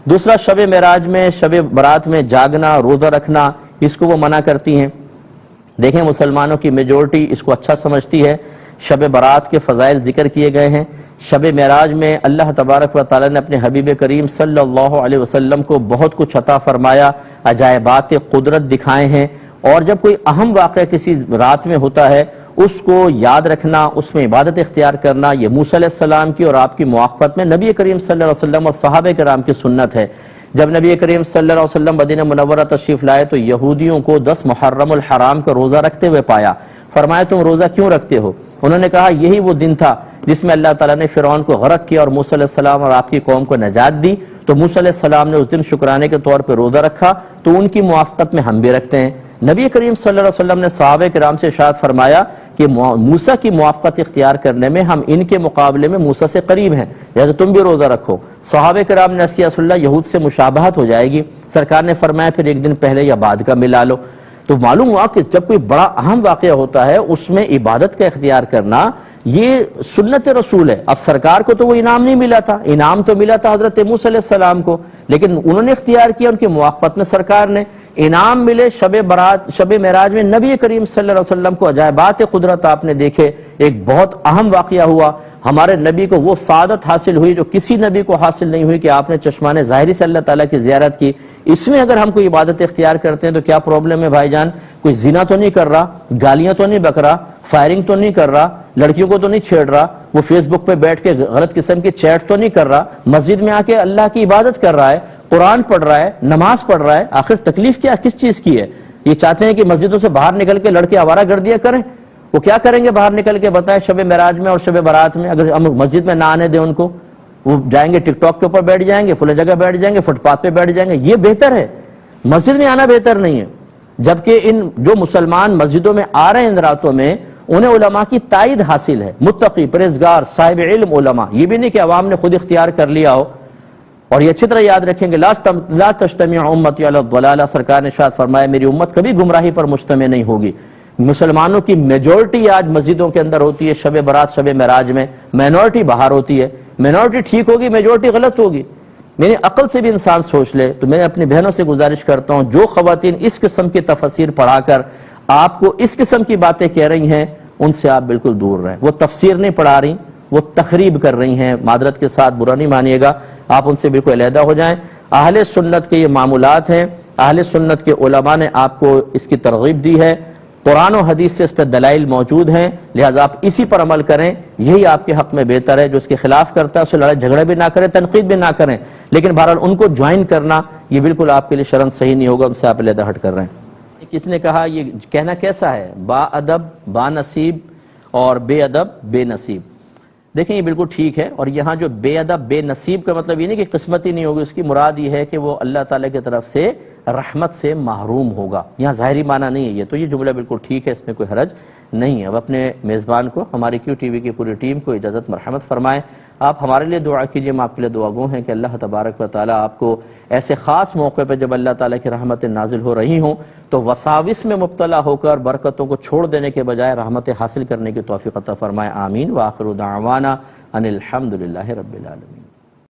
دوسرا شب معراج میں، شب برات میں جاگنا، روزہ رکھنا، اس کو وہ منع کرتی ہیں۔ دیکھیں مسلمانوں کی میجورٹی اس کو اچھا سمجھتی ہے۔ شب برات کے فضائل ذکر کیے گئے ہیں۔ شب معراج میں اللہ تبارک و تعالی نے اپنے حبیب کریم صلی اللہ علیہ وسلم کو بہت کچھ عطا فرمایا، عجائبات قدرت دکھائے ہیں، اور جب کوئی اہم واقعہ کسی رات میں ہوتا ہے اس کو یاد رکھنا، اس میں عبادت اختیار کرنا، یہ موسیٰ علیہ السلام کی اور آپ کی موافقت میں نبی کریم صلی اللہ علیہ وسلم اور صحابہ کرام کی سنت ہے۔ جب نبی کریم صلی اللہ علیہ وسلم مدینہ منورہ تشریف لائے تو یہودیوں کو 10 محرم الحرام کا روزہ رکھتے ہوئے پایا۔ فرمایا تم روزہ کیوں رکھتے ہو؟ انہوں نے کہا یہی وہ دن تھا جس میں اللہ تعالیٰ نے فرعون کو غرق کیا اور موسیٰ علیہ السلام اور آپ کی قوم کو نجات دی، تو موسیٰ علیہ السلام نے اس دن شکرانے کے طور پہ روزہ رکھا، تو ان کی موافقت میں ہم بھی رکھتے ہیں۔ نبی کریم صلی اللہ علیہ وسلم نے صحابہ کرام سے ارشاد فرمایا کہ موسیٰ کی موافقت اختیار کرنے میں ہم ان کے مقابلے میں موسیٰ سے قریب ہیں، لہذا تم بھی روزہ رکھو۔ صحابہ کرام نے عرض کیا رسول اللہ یہود سے مشابہت ہو جائے گی۔ سرکار نے فرمایا پھر ایک دن پہلے یا بعد کا ملا لو۔ تو معلوم ہوا کہ جب کوئی بڑا اہم واقعہ ہوتا ہے اس میں عبادت کا اختیار کرنا یہ سنت رسول ہے۔ اب سرکار کو تو وہ انعام نہیں ملا تھا، انعام تو ملا تھا حضرت موسیٰ علیہ السلام کو، لیکن انہوں نے اختیار کیا، ان کی موافقت میں سرکار نے۔ انعام ملے شب برات، شب معراج میں نبی کریم صلی اللہ علیہ وسلم کو عجائبات قدرت آپ نے دیکھے، ایک بہت اہم واقعہ ہوا۔ ہمارے نبی کو وہ سعادت حاصل ہوئی جو کسی نبی کو حاصل نہیں ہوئی کہ آپ نے چشمان ظاہری سے اللہ تعالیٰ کی زیارت کی۔ اس میں اگر ہم کوئی عبادت اختیار کرتے ہیں تو کیا پرابلم ہے بھائی جان؟ کوئی زنا تو نہیں کر رہا، گالیاں تو نہیں بک رہا، فائرنگ تو نہیں کر رہا، لڑکیوں کو تو نہیں چھیڑ رہا، وہ فیس بک پہ بیٹھ کے غلط قسم کی چیٹ تو نہیں کر رہا، مسجد میں آ کے اللہ کی عبادت کر رہا ہے، قرآن پڑھ رہا ہے، نماز پڑھ رہا ہے۔ آخر تکلیف کیا کس چیز کی ہے؟ یہ چاہتے ہیں کہ مسجدوں سے باہر نکل کے لڑکے آوارہ گردیاں کریں؟ وہ کیا کریں گے باہر نکل کے بتائیں شب معراج میں اور شب برات میں؟ اگر ہم مسجد میں نہ آنے دیں ان کو، وہ جائیں گے ٹک ٹاک کے اوپر بیٹھ جائیں گے، فلے جگہ بیٹھ جائیں گے، فٹ پاتھ پہ بیٹھ جائیں گے، یہ بہتر ہے۔ مسجد میں آنا بہتر نہیں ہے۔ جبکہ ان جو مسلمان مسجدوں میں آ رہے ہیں ان راتوں میں انہیں علماء کی تائید حاصل ہے، متقی، پرہیزگار، صاحب علم علماء، یہ بھی نہیں کہ عوام نے خود اختیار کر لیا ہو۔ اور یہ اچھی طرح یاد رکھیں گے لا تجتمع امتی علی الضلالہ، سرکار نے ارشاد فرمایا میری امت کبھی گمراہی پر مجتمع نہیں ہوگی۔ مسلمانوں کی میجورٹی آج مسجدوں کے اندر ہوتی ہے شب برات شب معراج میں، مینورٹی باہر ہوتی ہے۔ مینورٹی ٹھیک ہوگی، میجورٹی غلط ہوگی۔ میری عقل سے بھی انسان سوچ لے۔ تو میں اپنی بہنوں سے گزارش کرتا ہوں جو خواتین اس قسم کی تفسیر پڑھا کر آپ کو اس قسم کی باتیں کہہ رہی ہیں ان سے آپ بالکل دور رہیں۔ وہ تفسیر نہیں پڑھا رہی، وہ تخریب کر رہی ہیں، معذرت کے ساتھ برا نہیں مانیے گا، آپ ان سے بالکل علیحدہ ہو جائیں۔ اہل سنت کے یہ معمولات ہیں، اہل سنت کے علماء نے آپ کو اس کی ترغیب دی ہے، قرآن و حدیث سے اس پہ دلائل موجود ہیں، لہٰذا آپ اسی پر عمل کریں، یہی آپ کے حق میں بہتر ہے۔ جو اس کے خلاف کرتا ہے اسے لڑائی جھگڑے بھی نہ کریں، تنقید بھی نہ کریں، لیکن بہرحال ان کو جوائن کرنا یہ بالکل آپ کے لیے شرعاً صحیح نہیں ہوگا، ان سے آپ علیحدہ ہٹ کر رہے ہیں۔ کس نے کہا یہ کہنا کیسا ہے؟ با ادب با نصیب اور بے ادب بے نصیب۔ دیکھیں یہ بالکل ٹھیک ہے، اور یہاں جو بے ادب بے نصیب کا مطلب یہ نہیں کہ قسمت ہی نہیں ہوگی، اس کی مراد یہ ہے کہ وہ اللہ تعالیٰ کی طرف سے رحمت سے محروم ہوگا۔ یہاں ظاہری معنی نہیں ہے یہ، تو یہ جملہ بالکل ٹھیک ہے، اس میں کوئی حرج نہیں ہے۔ اب اپنے میزبان کو، ہماری کیو ٹی وی کی پوری ٹیم کو اجازت مرحمت فرمائیں۔ آپ ہمارے لیے دعا کیجئے، ہم آپ کے لیے دعا گو ہیں کہ اللہ تبارک و تعالیٰ آپ کو ایسے خاص موقع پہ جب اللہ تعالیٰ کی رحمتیں نازل ہو رہی ہوں تو وساوس میں مبتلا ہو کر برکتوں کو چھوڑ دینے کے بجائے رحمتیں حاصل کرنے کی توفیق عطا فرمائے۔ آمین۔ وآخر دعوانا ان الحمد للہ رب العالمین۔